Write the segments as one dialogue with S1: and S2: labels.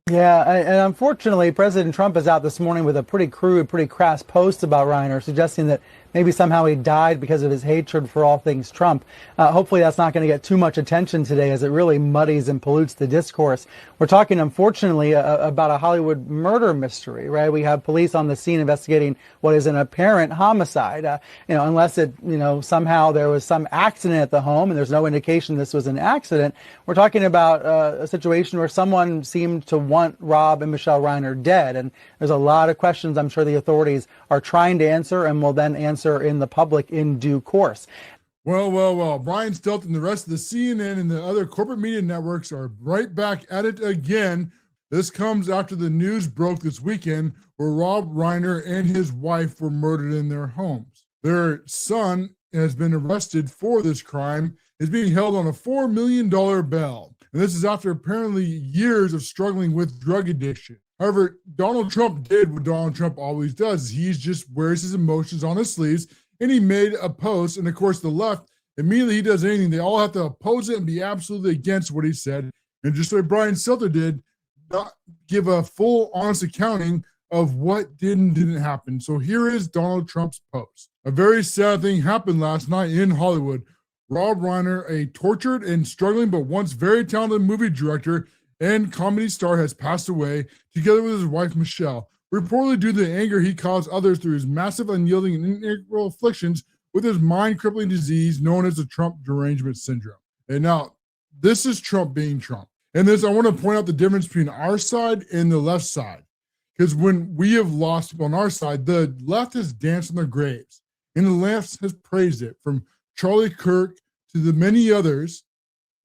S1: Yeah, and unfortunately, President Trump is out this morning with a pretty crude, pretty crass post about Reiner, suggesting that maybe somehow he died because of his hatred for all things Trump. Hopefully, that's not going to get too much attention today, as it really muddies and pollutes the discourse. We're talking, unfortunately, about a Hollywood murder mystery, right? We have police on the scene investigating what is an apparent homicide. Unless somehow there was some accident at the home, and there's no indication this was an accident. We're talking about a situation where someone seemed to want Rob and Michelle Reiner dead. And there's a lot of questions I'm sure the authorities are trying to answer and will then answer in the public in due course.
S2: Well. Brian Stelter and the rest of the CNN and the other corporate media networks are right back at it again. This comes after the news broke this weekend where Rob Reiner and his wife were murdered in their homes. Their son has been arrested for this crime, is being held on a $4 million bail. And this is after apparently years of struggling with drug addiction. However, Donald Trump did what Donald Trump always does. He just wears his emotions on his sleeves, and he made a post. And of course, the left, immediately he does anything, they all have to oppose it and be absolutely against what he said. And just like Brian Stelter did, not give a full, honest accounting of what did and didn't happen. So here is Donald Trump's post. A very sad thing happened last night in Hollywood. Rob Reiner, a tortured and struggling but once very talented movie director and comedy star, has passed away, together with his wife, Michelle, reportedly due to the anger he caused others through his massive, unyielding, and incurable afflictions with his mind-crippling disease known as the Trump derangement syndrome. And now, this is Trump being Trump. And this, I want to point out the difference between our side and the left side. Because when we have lost people on our side, the left has danced on their graves, and the left has praised it, from Charlie Kirk to the many others,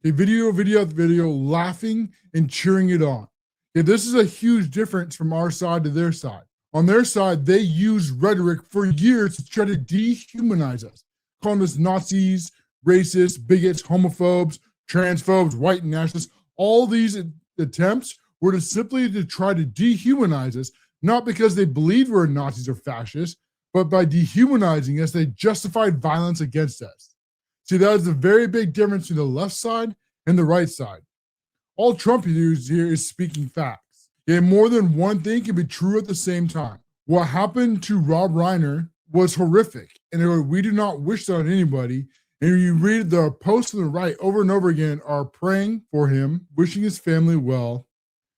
S2: video, laughing and cheering it on. Okay, this is a huge difference from our side to their side. On their side, they use rhetoric for years to try to dehumanize us, calling us Nazis, racists, bigots, homophobes, transphobes, white nationalists. All these attempts were to try to dehumanize us, not because they believed we were Nazis or fascists, but by dehumanizing us, they justified violence against us. See, that is a very big difference between the left side and the right side. All Trump uses here is speaking facts. And more than one thing can be true at the same time. What happened to Rob Reiner was horrific, and we do not wish that on anybody. And you read the posts on the right over and over again are praying for him, wishing his family well.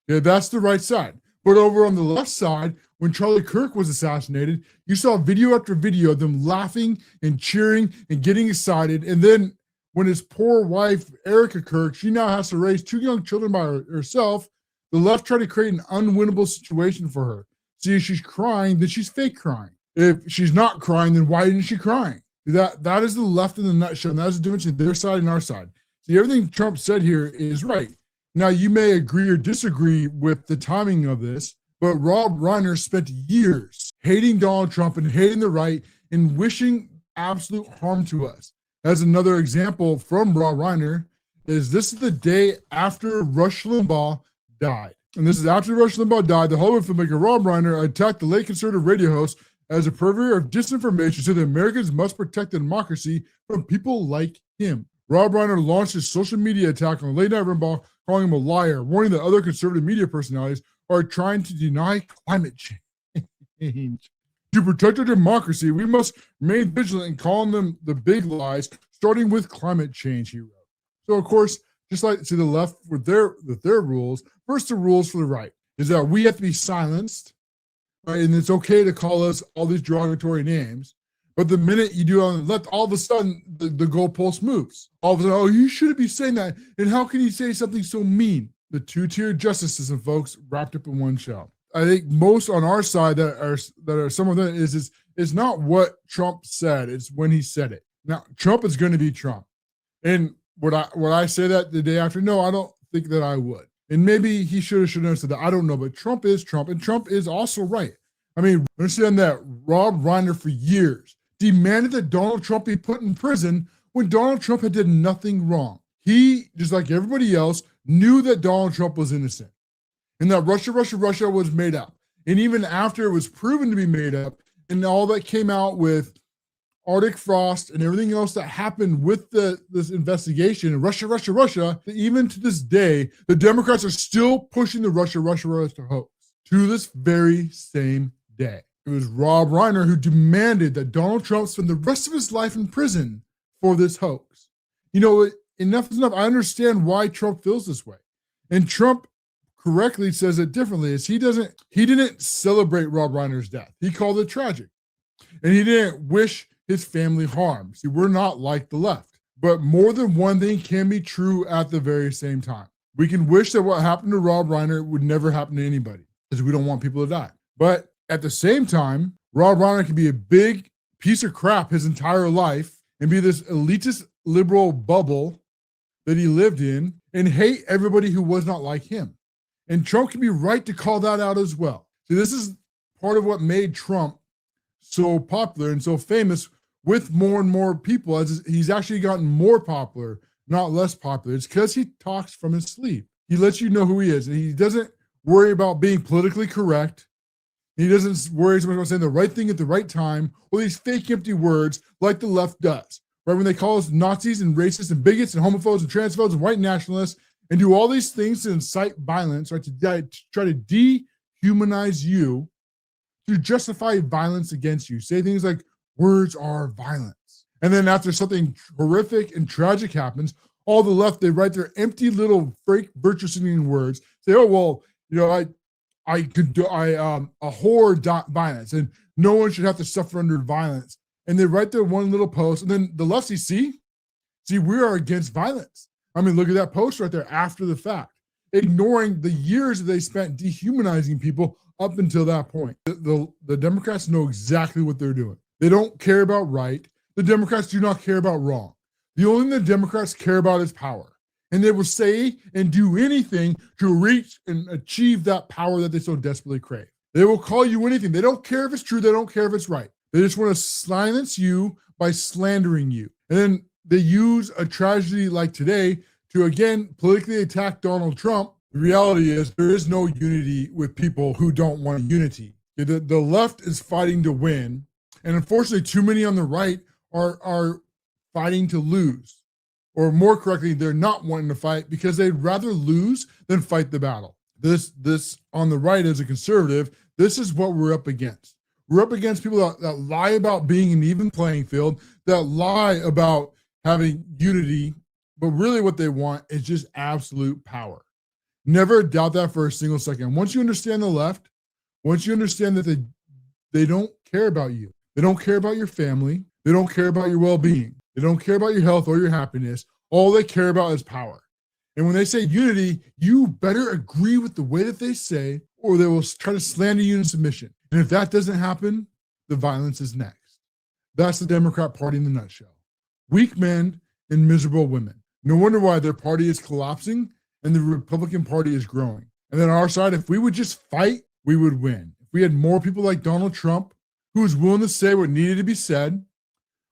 S2: Yeah, that's the right side. But over on the left side, when Charlie Kirk was assassinated, you saw video after video of them laughing and cheering and getting excited. And then when his poor wife, Erica Kirk, she now has to raise two young children by herself, the left tried to create an unwinnable situation for her. See, if she's crying, then she's fake crying. If she's not crying, then why isn't she crying? That is the left in the nutshell. And that's the difference between their side and our side. See, everything Trump said here is right. Now, you may agree or disagree with the timing of this, but Rob Reiner spent years hating Donald Trump and hating the right and wishing absolute harm to us. As another example from Rob Reiner, this is the day after Rush Limbaugh died. And this is after Rush Limbaugh died, the Hollywood filmmaker Rob Reiner attacked the late conservative radio host as a purveyor of disinformation, so that Americans must protect the democracy from people like him. Rob Reiner launched his social media attack on late night Limbaugh, calling him a liar, warning that other conservative media personalities are trying to deny climate change. To protect our democracy, we must remain vigilant in calling them the big lies, starting with climate change, he wrote. So, of course, just like to the left with their rules, first the rules for the right is that we have to be silenced, right? And it's okay to call us all these derogatory names. But the minute you do on the left, all of a sudden the goalpost moves. All of a sudden, oh, you shouldn't be saying that. And how can you say something so mean? The two-tier justice system, folks, wrapped up in one shell. I think most on our side that are some of them is not what Trump said, it's when he said it. Now, Trump is going to be Trump. And would I say that the day after? No, I don't think that I would. And maybe he shouldn't have said that. I don't know. But Trump is Trump, and Trump is also right. I mean, understand that Rob Reiner for years demanded that Donald Trump be put in prison when Donald Trump had did nothing wrong. He, just like everybody else, knew that Donald Trump was innocent and that Russia was made up. And even after it was proven to be made up and all that came out with Arctic frost and everything else that happened with this investigation, Russia, that even to this day, the Democrats are still pushing the Russia hoax to this very same day. It was Rob Reiner who demanded that Donald Trump spend the rest of his life in prison for this hoax. You know, enough is enough. I understand why Trump feels this way. And Trump correctly says it differently, is he didn't celebrate Rob Reiner's death. He called it tragic. And he didn't wish his family harm. See, we're not like the left. But more than one thing can be true at the very same time. We can wish that what happened to Rob Reiner would never happen to anybody, because we don't want people to die. But at the same time, Rob Reiner can be a big piece of crap his entire life and be this elitist liberal bubble that he lived in and hate everybody who was not like him. And Trump can be right to call that out as well. See, this is part of what made Trump so popular and so famous with more and more people, as he's actually gotten more popular, not less popular. It's because he talks from his sleeve. He lets you know who he is, and he doesn't worry about being politically correct. He doesn't worry so much about saying the right thing at the right time, or these fake empty words like the left does. Right, when they call us Nazis and racists and bigots and homophobes and transphobes and white nationalists and do all these things to incite violence, right, to try to dehumanize you, to justify violence against you. Say things like, words are violence. And then after something horrific and tragic happens, all the left, they write their empty little fake virtue signaling words, say, oh, well, you know, I abhor violence and no one should have to suffer under violence. And they write their one little post, and then the left see, we are against violence. I mean, look at that post right there after the fact, ignoring the years that they spent dehumanizing people up until that point. The Democrats know exactly what they're doing. They don't care about right. The Democrats do not care about wrong. The only thing the Democrats care about is power. And they will say and do anything to reach and achieve that power that they so desperately crave. They will call you anything. They don't care if it's true. They don't care if it's right. They just want to silence you by slandering you. And then they use a tragedy like today to, again, politically attack Donald Trump. The reality is there is no unity with people who don't want unity. The left is fighting to win. And unfortunately, too many on the right are fighting to lose. Or more correctly, they're not wanting to fight because they'd rather lose than fight the battle. This on the right as a conservative, this is what we're up against. We're up against people that lie about being an even playing field, that lie about having unity, but really what they want is just absolute power. Never doubt that for a single second. Once you understand the left, once you understand that they don't care about you, they don't care about your family, they don't care about your well-being, they don't care about your health or your happiness, all they care about is power. And when they say unity, you better agree with the way that they say, or they will try to slander you in submission. And if that doesn't happen, the violence is next. That's the Democrat Party in a nutshell. Weak men and miserable women. No wonder why their party is collapsing and the Republican Party is growing. And then on our side, if we would just fight, we would win. If we had more people like Donald Trump, who was willing to say what needed to be said,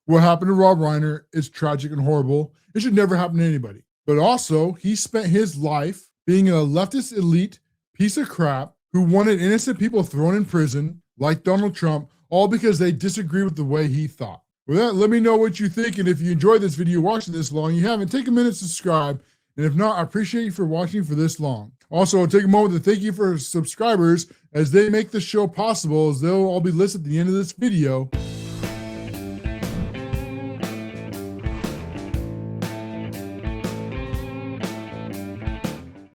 S2: what happened to Rob Reiner is tragic and horrible. It should never happen to anybody. But also, he spent his life being a leftist elite piece of crap who wanted innocent people thrown in prison, like Donald Trump, all because they disagree with the way he thought. With that, let me know what you think. And if you enjoyed this video watching this long, you haven't, take a minute to subscribe. And if not, I appreciate you for watching for this long. Also, I'll take a moment to thank you for subscribers as they make the show possible, as they'll all be listed at the end of this video.